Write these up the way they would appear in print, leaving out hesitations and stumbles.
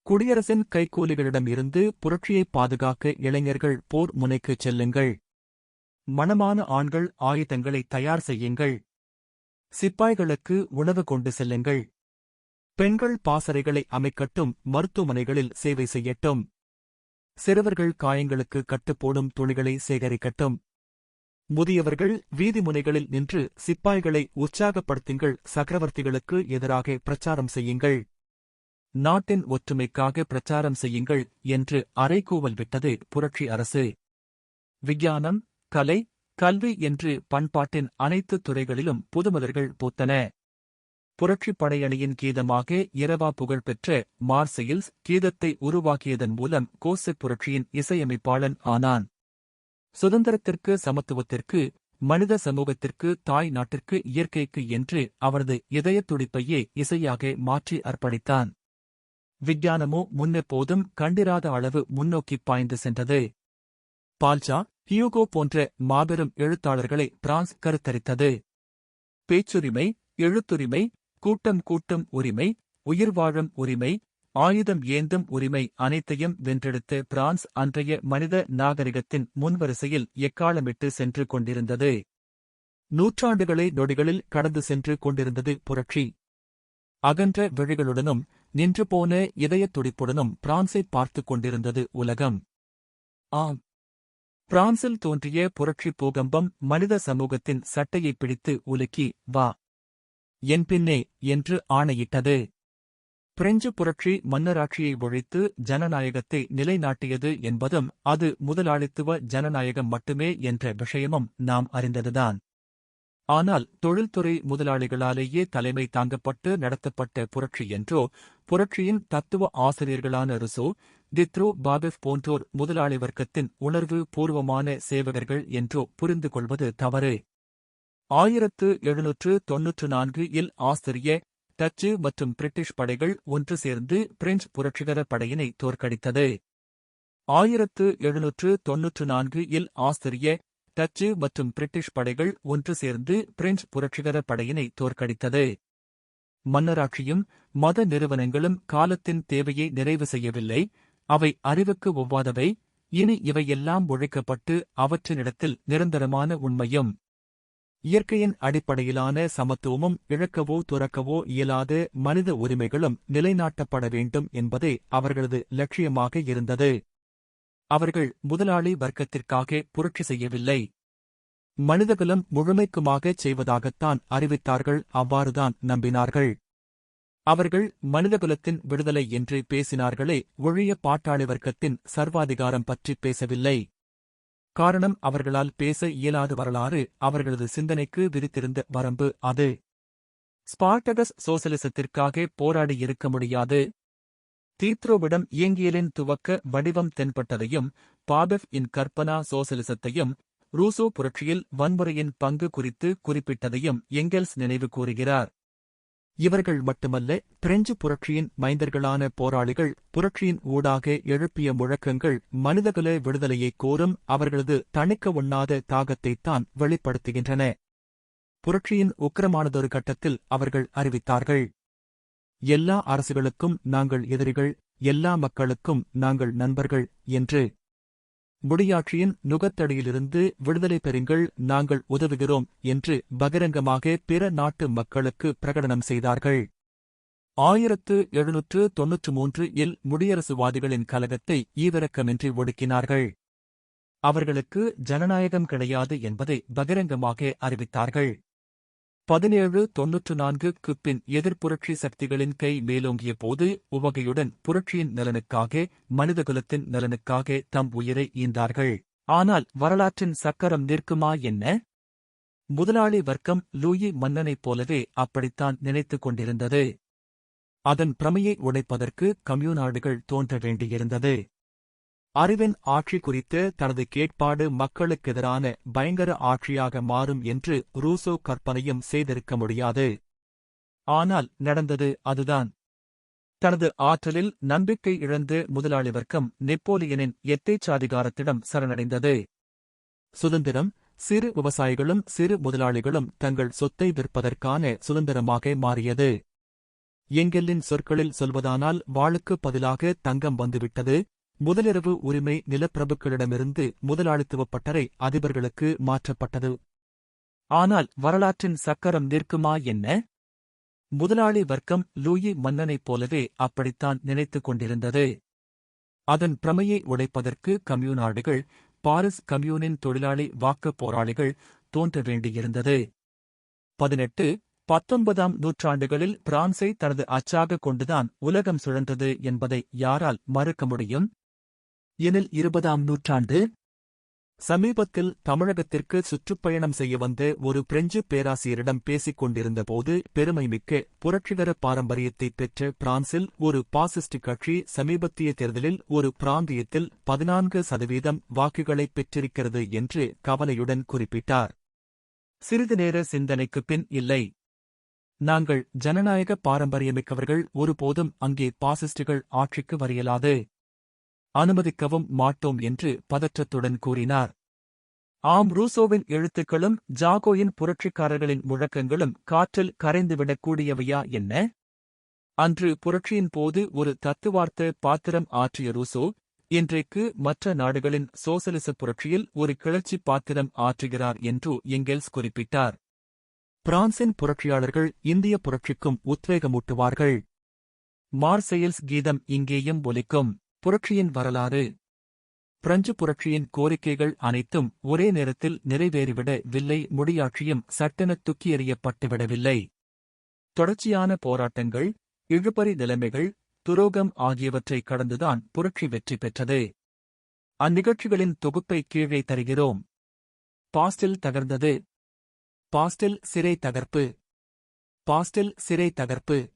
குடியரசின் கைக்கூலிகளிடம் இருந்து புரட்சியை பாதுகாக்க இளைஞர்கள் போர் முனைக்குச் செல்லுங்கள். மணமான ஆண்கள் ஆயுதங்களை தயார் செய்யுங்கள். சிப்பாய்களுக்கு உணவு கொண்டு செல்லுங்கள். பெண்கள் பாசறைகளை அமைக்கட்டும், மருத்துவமனைகளில் சேவை செய்யட்டும். சிறுவர்கள் காயங்களுக்கு கட்டுப்போடும் துணிகளை சேகரிக்கட்டும். முதியவர்கள் வீதி முனைகளில் நின்று சிப்பாய்களை உற்சாகப்படுத்துங்கள். சக்கரவர்த்திகளுக்கு எதிராக பிரச்சாரம் செய்யுங்கள். நாட்டின் ஒற்றுமைக்காக பிரச்சாரம் செய்யுங்கள் என்று அறைகூவல் விட்டது புரட்சி அரசு. விஞ்ஞானம், கலை, கல்வி என்று பண்பாட்டின் அனைத்து துறைகளிலும் புதுமலர்கள் பூத்தன. புரட்சிப் படையணியின் கீதமாக இரவா புகழ்பெற்ற மார்செயில்ஸ் கீதத்தை உருவாக்கியதன் மூலம் கோசெக் புரட்சியின் இசையமைப்பாளன் ஆனான். சுதந்திரத்திற்கு, சமத்துவத்திற்கு, மனித சமூகத்திற்கு, தாய் நாட்டிற்கு, இயற்கைக்கு என்று அவரது இதயத் துடிப்பையே இசையாக மாற்றி அர்ப்பணித்தான். விஞ்ஞானமோ முன்னெப்போதும் கண்டிராத அளவு முன்னோக்கிப் பாய்ந்து சென்றது. பால்சா, ஹியூகோ போன்ற மாபெரும் எழுத்தாளர்களை பிரான்ஸ் கருத்தரித்தது. பேச்சுரிமை, எழுத்துரிமை, கூட்டம் கூட்டும் உரிமை, உயிர் வாழும் உரிமை, ஆயுதம் ஏந்தும் உரிமை அனைத்தையும் வென்றெடுத்த பிரான்ஸ் அன்றைய மனித நாகரிகத்தின் முன்வரிசையில் எக்காலமிட்டு சென்று கொண்டிருந்தது. நூற்றாண்டுகளை நொடிகளில் கடந்து சென்று கொண்டிருந்தது புரட்சி. அகன்ற விழிகளுடனும் நின்றுபோன இதயத் துடிப்புடனும் பிரான்சைப் பார்த்துக் கொண்டிருந்தது உலகம். ஆம், பிரான்சில் தோன்றிய புரட்சி பூகம்பம் மனித சமூகத்தின் சட்டையைப் பிடித்து உலுக்கி, வா என் பின்னே என்று ஆணையிட்டது. பிரெஞ்சு புரட்சி மன்னராட்சியை ஒழித்து ஜனநாயகத்தை நிலைநாட்டியது என்பதும் அது முதலாளித்துவ ஜனநாயகம் மட்டுமே என்ற விஷயமும் நாம் அறிந்ததுதான். ஆனால் தொழில்துறை முதலாளிகளாலேயே தலைமை தாங்கப்பட்டு நடத்தப்பட்ட புரட்சி என்றோ, புரட்சியின் தத்துவ ஆசிரியர்களான ருசோ, டித்ரோ, பாபெஃப் போன்றோர் முதலாளி வர்க்கத்தின் உணர்வு பூர்வமான சேவகர்கள் என்றோ புரிந்து கொள்வது தவறு. 1794 இல் ஆஸ்திரிய, டச்சு மற்றும் பிரிட்டிஷ் படைகள் ஒன்று சேர்ந்து பிரெஞ்சு புரட்சிகர படையினை தோற்கடித்தது. 1794 இல் ஆஸ்திரிய, டச்சு மற்றும் பிரிட்டிஷ் படைகள் ஒன்று சேர்ந்து பிரெஞ்சு புரட்சிகர படையினை தோற்கடித்தது. மன்னராட்சியும் மத நிறுவனங்களும் காலத்தின் தேவையை நிறைவு செய்யவில்லை. அவை அறிவுக்கு ஒவ்வாதவை. இனி இவையெல்லாம் ஒழிக்கப்பட்டு அவற்றினிடத்தில் நிரந்தரமான உண்மையும் இயற்கையின் அடிப்படையிலான சமத்துவமும் இழக்கவோ துறக்கவோ இயலாத மனித உரிமைகளும் நிலைநாட்டப்பட வேண்டும் என்பதே அவர்களது லட்சியமாக இருந்தது. அவர்கள் முதலாளி வர்க்கத்திற்காக புரட்சி செய்யவில்லை. மனிதகுலம் முழுமைக்குமாகச் செய்வதாகத்தான் அறிவித்தார்கள். அவ்வாறுதான் நம்பினார்கள். அவர்கள் மனிதகுலத்தின் விடுதலை என்று பேசினார்களே ஒழிய பாட்டாளி வர்க்கத்தின் சர்வாதிகாரம் பற்றிப் பேசவில்லை. காரணம், அவர்களால் பேச இயலாத வரலாறு அவர்களது சிந்தனைக்கு விதித்திருந்த வரம்பு அது. ஸ்பார்டகஸ் சோசலிசத்திற்காக போராடியிருக்க முடியாது. தீத்ரோவிடம் இயங்கியலின் துவக்க வடிவம் தென்பட்டதையும், பாபெஃப் இன் கற்பனா சோசலிசத்தையும், ரூசோ புரட்சியில் வன்முறையின் பங்கு குறித்து குறிப்பிட்டதையும் எங்கெல்ஸ் நினைவு கூறுகிறார். இவர்கள் மட்டுமல்ல, பிரெஞ்சு புரட்சியின் மைந்தர்களான போராளிகள் புரட்சியின் ஊடாக எழுப்பிய முழக்கங்கள் மனிதகுல விடுதலையைக் கோரும் அவர்களது தணிக்க ஒண்ணாத தாகத்தைத்தான் வெளிப்படுத்துகின்றன. புரட்சியின் உக்கிரமானதொரு கட்டத்தில் அவர்கள் அறிவித்தார்கள், எல்லா அரசுகளுக்கும் நாங்கள் எதிரிகள், எல்லா மக்களுக்கும் நாங்கள் நண்பர்கள் என்று. முடியாட்சியின் நுகத்தடியிலிருந்து விடுதலை பெறுங்கள், நாங்கள் உதவுகிறோம் என்று பகிரங்கமாக பிற நாட்டு மக்களுக்கு பிரகடனம் செய்தார்கள். 1793 இல் முடியரசுவாதிகளின் கலகத்தை ஈவிரக்கமின்றி ஒடுக்கினார்கள். அவர்களுக்கு ஜனநாயகம் கிடையாது என்பதை பகிரங்கமாக அறிவித்தார்கள். 1794 பின் எதிர்ப்புரட்சி சக்திகளின் கை மேலோங்கிய போது உவகையுடன் புரட்சியின் நலனுக்காக, மனிதகுலத்தின் நலனுக்காக தம் உயிரை ஈந்தார்கள். ஆனால் வரலாற்றின் சக்கரம் நிற்குமா என்ன? முதலாளி வர்க்கம் லூயி மன்னனைப் போலவே அப்படித்தான் நினைத்துக் கொண்டிருந்தது. அதன் பிரமையை உடைப்பதற்கு கம்யூனார்டுகள் தோன்ற வேண்டியிருந்தது. அறிவின் ஆட்சி குறித்த தனது கேட்பாடு மக்களுக்கெதிரான பயங்கர ஆட்சியாக மாறும் என்று ரூசோ கற்பனையும் செய்திருக்க முடியாது. ஆனால் நடந்தது அதுதான். தனது ஆற்றலில் நம்பிக்கை இழந்த முதலாளி வர்க்கம் நெப்போலியனின் எதேச்சாதிகாரத்திடம் சரணடைந்தது. சுதந்திரம், சிறு விவசாயிகளும் சிறு முதலாளிகளும் தங்கள் சொத்தை விற்பதற்கான சுதந்திரமாக மாறியது. எங்கெல்லின் சொற்களில் சொல்வதானால் வாளுக்கு பதிலாக தங்கம் வந்துவிட்டது. முதலிரவு உரிமை நிலப்பிரபுக்களிடமிருந்து முதலாளித்துவப் பட்டறை அதிபர்களுக்கு மாற்றப்பட்டது. ஆனால் வரலாற்றின் சக்கரம் நிற்குமா என்ன? முதலாளி வர்க்கம் லூயி மன்னனைப் போலவே அப்படித்தான் நினைத்துக் கொண்டிருந்தது. அதன் பிரமையை உடைப்பதற்கு கம்யூனார்டுகள், பாரிஸ் கம்யூனின் தொழிலாளி வாக்குப் போராளிகள் தோன்ற வேண்டியிருந்தது. 18, 19ஆம் நூற்றாண்டுகளில் பிரான்சை தனது அச்சாக கொண்டுதான் உலகம் சுழன்றது என்பதை யாரால் மறுக்க முடியும்? எனில் 20ஆம் நூற்றாண்டு சமீபத்தில் தமிழகத்திற்கு சுற்றுப்பயணம் செய்ய வந்த ஒரு பிரெஞ்சு பேராசிரியரிடம் பேசிக் கொண்டிருந்தபோது, பெருமைமிக்க புரட்சிகர பாரம்பரியத்தை பெற்ற பிரான்சில் ஒரு பாசிஸ்ட் கட்சி சமீபத்திய தேர்தலில் ஒரு பிராந்தியத்தில் 14% வாக்குகளைப் பெற்றிருக்கிறது என்று கவலையுடன் குறிப்பிட்டார். சிறிது நேர சிந்தனைக்குப் பின், இல்லை, நாங்கள் ஜனநாயக பாரம்பரியமிக்கவர்கள், ஒருபோதும் அங்கே பாசிஸ்டுகள் ஆட்சிக்கு வரையலாது, அனுமதிக்கவும் மாட்டோம் என்று பதற்றத்துடன் கூறினார். ஆம், ரூசோவின் எழுத்துக்களும் ஜாகோயின் புரட்சிக்காரர்களின் முழக்கங்களும் காற்றில் கரைந்துவிடக்கூடியவையா என்ன? அன்று புரட்சியின் போது ஒரு தத்துவார்த்த பாத்திரம் ஆற்றிய ரூசோ, இன்றைக்கு மற்ற நாடுகளின் சோசலிச புரட்சியில் ஒரு கிளர்ச்சி பாத்திரம் ஆற்றுகிறார் என்று எங்கெல்ஸ் குறிப்பிட்டார். பிரான்சின் புரட்சியாளர்கள் இந்திய புரட்சிக்கும் உத்வேகமூட்டுவார்கள். மார்செயல்ஸ் கீதம் இங்கேயும் ஒலிக்கும். புரட்சியின் வரலாறு. பிரெஞ்சு புரட்சியின் கோரிக்கைகள் அனைத்தும் ஒரே நேரத்தில் நிறைவேறிவிடவில்லை. முடியாட்சியும் சட்டென தூக்கி எறியப்பட்டுவிடவில்லை. தொடர்ச்சியான போராட்டங்கள், இழுபறி நிலைமைகள், துரோகம் ஆகியவற்றை கடந்துதான் புரட்சி வெற்றி பெற்றது. அந்நிகழ்ச்சிகளின் தொகுப்பை கீழே தருகிறோம். பாஸ்டில் தகர்ந்தது. பாஸ்டில் சிறை தகர்ப்பு. பாஸ்டில் சிறை தகர்ப்பு.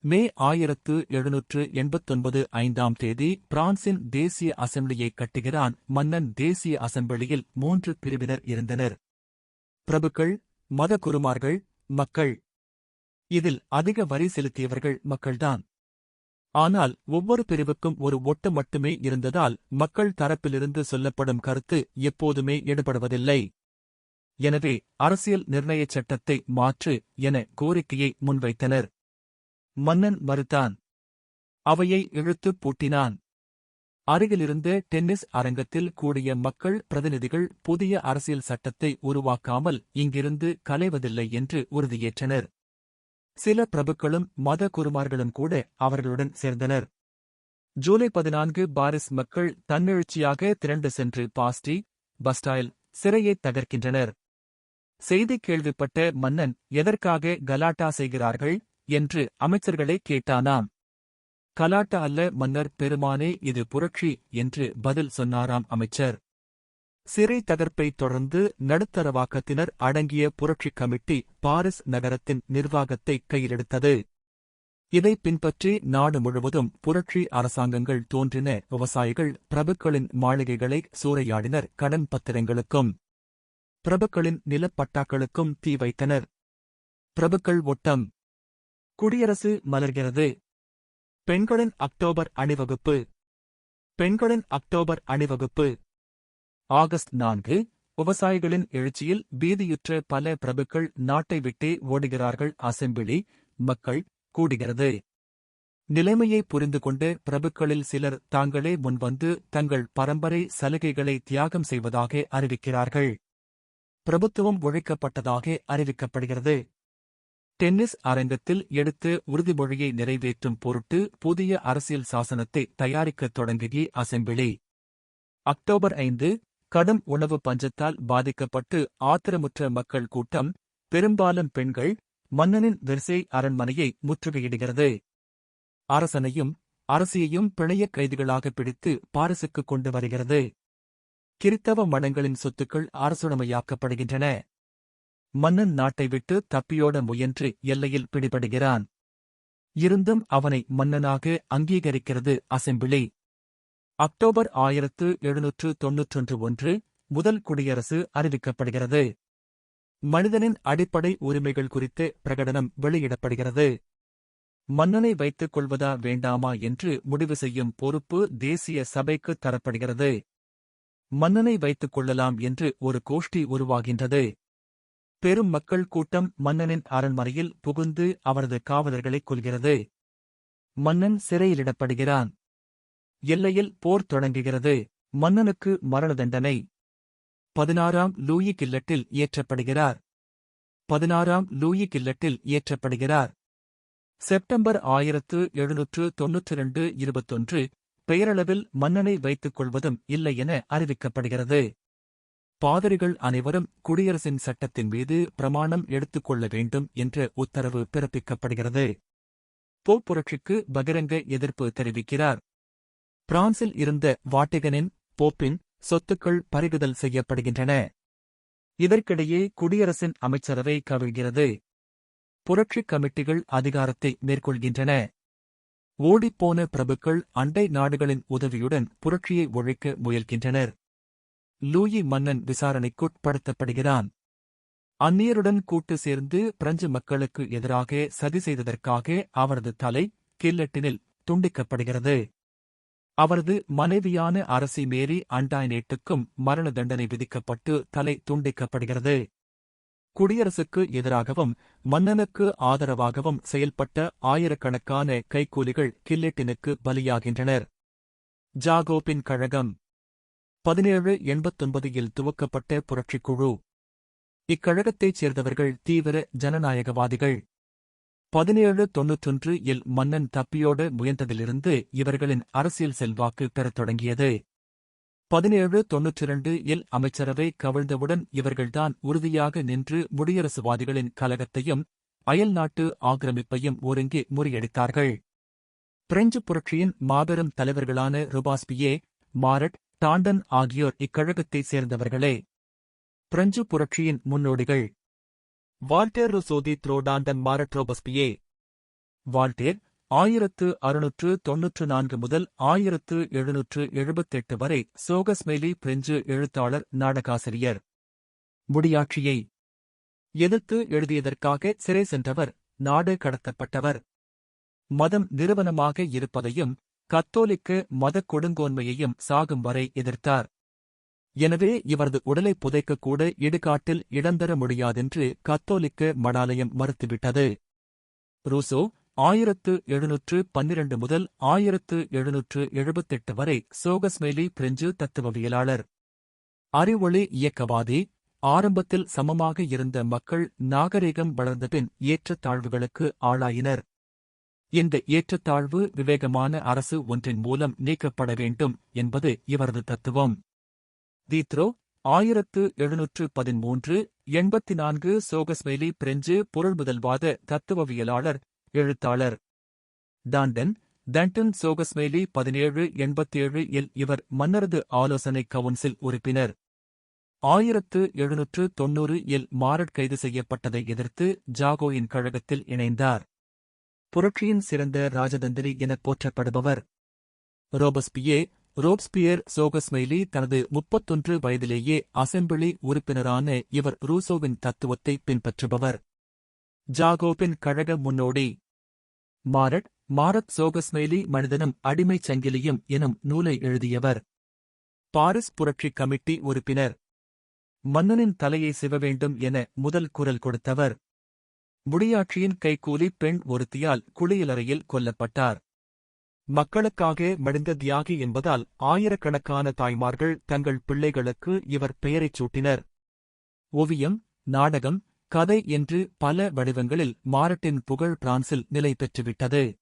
மே 1789 5ஆம் தேதி பிரான்சின் தேசிய அசெம்பிளியை கட்டுகிறான் மன்னன். தேசிய அசெம்பிளியில் 3 பிரிவினர் இருந்தனர்: பிரபுக்கள், மத குருமார்கள், மக்கள். இதில் அதிக வரி செலுத்தியவர்கள் மக்கள்தான். ஆனால் ஒவ்வொரு பிரிவுக்கும் ஒரு ஓட்டு மட்டுமே இருந்ததால் மக்கள் தரப்பிலிருந்து சொல்லப்படும் கருத்து எப்போதுமே எடுபடுவதில்லை. எனவே அரசியல் நிர்ணயச் சட்டத்தை மாற்று என கோரிக்கையை முன்வைத்தனர். மன்னன் மறுத்தான். அவையை இழுத்துப் பூட்டினான். அருகிலிருந்த டென்னிஸ் அரங்கத்தில் கூடிய மக்கள் பிரதிநிதிகள் புதிய அரசியல் சட்டத்தை உருவாக்காமல் இங்கிருந்து கலைவதில்லை என்று உறுதியேற்றனர். சில பிரபுக்களும் மத குருமார்களும் கூட அவர்களுடன் சேர்ந்தனர். ஜூலை 14 பாரிஸ் மக்கள் தன்னெழுச்சியாக திரண்டு சென்று பாஸ்டி, பஸ்டாயில் சிறையைத் தகர்க்கின்றனர். செய்தி கேள்விப்பட்ட மன்னன், எதற்காக கலாட்டா செய்கிறார்கள் என்று அமைச்சர்களை கேட்டானாம். கலாட்டா அல்ல மன்னர் பெருமானே, இது புரட்சி என்று பதில் சொன்னாராம் அமைச்சர். சிறை தகர்ப்பைத் தொடர்ந்து நடுத்தரவாக்கத்தினர் அடங்கிய புரட்சி கமிட்டி பாரிஸ் நகரத்தின் நிர்வாகத்தை கையிலெடுத்தது. இதை பின்பற்றி நாடு முழுவதும் புரட்சி அரசாங்கங்கள் தோன்றின. விவசாயிகள் பிரபுக்களின் மாளிகைகளை சூறையாடினர். கடன் பத்திரங்களுக்கும் பிரபுக்களின் நிலப்பட்டாக்களுக்கும் தீ வைத்தனர். பிரபுக்கள் ஓட்டம். குடியரசு மலர்கிறது. பெண்களின் அக்டோபர் அணிவகுப்பு. பெண்களின் அக்டோபர் அணிவகுப்பு. ஆகஸ்ட் 4 விவசாயிகளின் எழுச்சியில் பீதியுற்ற பல பிரபுக்கள் நாட்டை விட்டே ஓடுகிறார்கள். அசெம்பிளி மக்கள் கூடுகிறது. நிலைமையை புரிந்து கொண்டு பிரபுக்களில் சிலர் தாங்களே முன்வந்து தங்கள் பரம்பரை சலுகைகளை தியாகம் செய்வதாக அறிவிக்கிறார்கள். பிரபுத்துவம் ஒழிக்கப்பட்டதாக அறிவிக்கப்படுகிறது. டென்னிஸ் அரங்கத்தில் எடுத்து உறுதிமொழியை நிறைவேற்றும் பொருட்டு புதிய அரசியல் சாசனத்தை தயாரிக்கத் தொடங்கிய அசெம்பிளி. அக்டோபர் 5 கடும் உணவு பஞ்சத்தால் பாதிக்கப்பட்டு ஆத்திரமுற்ற மக்கள் கூட்டம், பெரும்பாலும் பெண்கள், மன்னனின் வெர்சே அரண்மனையை முற்றுகையிடுகிறது. அரசனையும் அரசியையும் பிணையக் கைதிகளாக பிடித்து பாரிசுக்கு கொண்டு வருகிறது. கிறித்தவ மடங்களின் சொத்துக்கள் அரசுடைமையாக்கப்படுகின்றன. மன்னன் நாட்டை விட்டு தப்பியோட முயன்று எல்லையில் பிடிபடுகிறான். இருந்தும் அவனை மன்னனாக அங்கீகரிக்கிறது அசெம்பிளி. அக்டோபர் 1791 முதல் குடியரசு அறிவிக்கப்படுகிறது. மனிதனின் அடிப்படை உரிமைகள் குறித்த பிரகடனம் வெளியிடப்படுகிறது. மன்னனை வைத்துக் கொள்வதா வேண்டாமா என்று முடிவு செய்யும் பொறுப்பு தேசிய சபைக்கு தரப்படுகிறது. மன்னனை வைத்துக் கொள்ளலாம் என்று ஒரு கோஷ்டி உருவாகின்றது. பெரும் மக்கள் கூட்டம் மன்னனின் அரண்மனையில் புகுந்து அவரது காவலர்களைக் கொல்கிறது. மன்னன் சிறையிலிடப்படுகிறான். எல்லையில் போர் தொடங்குகிறது. மன்னனுக்கு மரண தண்டனை. 16ஆம் லூயி கில்லட்டில் ஏற்றப்படுகிறார். 16ஆம் லூயி கில்லட்டில் ஏற்றப்படுகிறார். செப்டம்பர் 1792 21 பெயரளவில் மன்னனை வைத்துக் கொள்வதும் இல்லை என அறிவிக்கப்படுகிறது. பாதிரிகள் அனைவரும் குடியரசின் சட்டத்தின் மீது பிரமாணம் எடுத்துக் கொள்ள வேண்டும் என்ற உத்தரவு பிறப்பிக்கப்படுகிறது. போப் புரட்சிக்கு பகிரங்க எதிர்ப்பு தெரிவிக்கிறார். பிரான்சில் இருந்த வாட்டிகனின் போப்பின் சொத்துக்கள் பறிகுதல் செய்யப்படுகின்றன. இதற்கிடையே குடியரசின் அமைச்சரவை கவிழ்கிறது. புரட்சிக் கமிட்டிகள் அதிகாரத்தை மேற்கொள்கின்றன. ஓடிப்போன பிரபுக்கள் அண்டை நாடுகளின் உதவியுடன் புரட்சியை ஒழிக்க முயல்கின்றனர். லூயி மன்னன் விசாரணைக்குட்படுத்தப்படுகிறான். அந்நியருடன் கூட்டு சேர்ந்து பிரெஞ்சு மக்களுக்கு எதிராக சதி செய்ததற்காக அவரது தலை கில்லட்டினில் துண்டிக்கப்படுகிறது. அவரது மனைவியான அரசி மேரி அண்டாய்னேட்டுக்கும் மரண தண்டனை விதிக்கப்பட்டு தலை துண்டிக்கப்படுகிறது. குடியரசுக்கு எதிராகவும் மன்னனுக்கு ஆதரவாகவும் செயல்பட்ட ஆயிரக்கணக்கான கைக்கூலிகள் கில்லட்டினுக்கு பலியாகின்றனர். ஜாகோபின் கழகம் 1789 துவக்கப்பட்ட புரட்சிக்குழு. இக்கழகத்தைச் சேர்ந்தவர்கள் தீவிர ஜனநாயகவாதிகள். 1791 மன்னன் தப்பியோட முயன்றதிலிருந்து இவர்களின் அரசியல் செல்வாக்கு பெறத் தொடங்கியது. 1792 அமைச்சரவை கவிழ்ந்தவுடன் இவர்கள்தான் உறுதியாக நின்று முடியரசுவாதிகளின் கலகத்தையும் அயல் நாட்டு ஆக்கிரமிப்பையும் ஒருங்கே முறியடித்தார்கள். பிரெஞ்சு புரட்சியின் மாபெரும் தலைவர்களான ரொபாஸ்பியே, மாரட், டாண்டன் ஆகியோர் இக்கழகத்தைச் சேர்ந்தவர்களே. பிரெஞ்சு புரட்சியின் முன்னோடிகள் வால்டேர் ருசோ தி டாண்டன் மாரட் ரொபாஸ்பியே. வால்டேர் 1694 முதல் 1778 வரை சோகஸ்மெலி பிரெஞ்சு எழுத்தாளர், நாடகாசிரியர். முடியாட்சியை எதிர்த்து எழுதியதற்காக சிறை சென்றவர், நாடு கடத்தப்பட்டவர். மதம் நிறுவனமாக இருப்பதையும் கத்தோலிக்க மதக் கொடுங்கோன்மையையும் சாகும் வரை எதிர்த்தார். எனவே இவரது உடலை புதைக்கக்கூட இடுகாட்டில் இடந்தர முடியாதென்று கத்தோலிக்க மடாலயம் மறுத்துவிட்டது. ரூசோ 1712 முதல் 1778 வரை சோகஸ்மெலி பிரெஞ்சு தத்துவவியலாளர். அறிவொளி இயக்கவாதி. ஆரம்பத்தில் சமமாக இருந்த மக்கள் நாகரிகம் வளர்ந்தபின் ஏற்றத்தாழ்வுகளுக்கு ஆளாயினர். இந்த ஏற்றத்தாழ்வு விவேகமான அரசு ஒன்றின் மூலம் நீக்கப்பட வேண்டும் என்பது இவரது தத்துவம். தீத்ரோ 1713 84 சோகஸ்மெலி பிரெஞ்சு பொருள்முதல்வாத தத்துவவியலாளர், எழுத்தாளர். டாண்டன் தண்டன் சோகஸ்மெலி 1787 இவர் மன்னரது ஆலோசனை கவுன்சில் உறுப்பினர். 1790 மாரட் கைது செய்யப்பட்டதை எதிர்த்து ஜாகோயின் கழகத்தில் இணைந்தார். புரட்சியின் சிறந்த ராஜதந்திரி எனப் போற்றப்படுபவர் ரோப்ஸ்பியர் சோகஸ்மெலி தனது 31 வயதிலேயே அசெம்பிளி உறுப்பினரான இவர் ரூசோவின் தத்துவத்தை பின்பற்றுபவர். ஜாகோபின் கழக முன்னோடி மாரட் சோகஸ்மெலி மனிதனும் அடிமைச் சங்கிலியும் எனும் நூலை எழுதியவர். பாரிஸ் புரட்சி கமிட்டி உறுப்பினர். மன்னனின் தலையை சிவ வேண்டும் என முதல் குரல் கொடுத்தவர். முடியாட்சியின் கைக்கூலி பெண் ஒருத்தியால் குளியலறையில் கொல்லப்பட்டார். மக்களுக்காக மடிந்த தியாகி என்பதால் ஆயிரக்கணக்கான தாய்மார்கள் தங்கள் பிள்ளைகளுக்கு இவர் பெயரைச் சூட்டினர். ஓவியம், நாடகம், கதை என்று பல வடிவங்களில் மாரட்டின் புகழ் பிரான்சில் நிலை பெற்றுவிட்டது.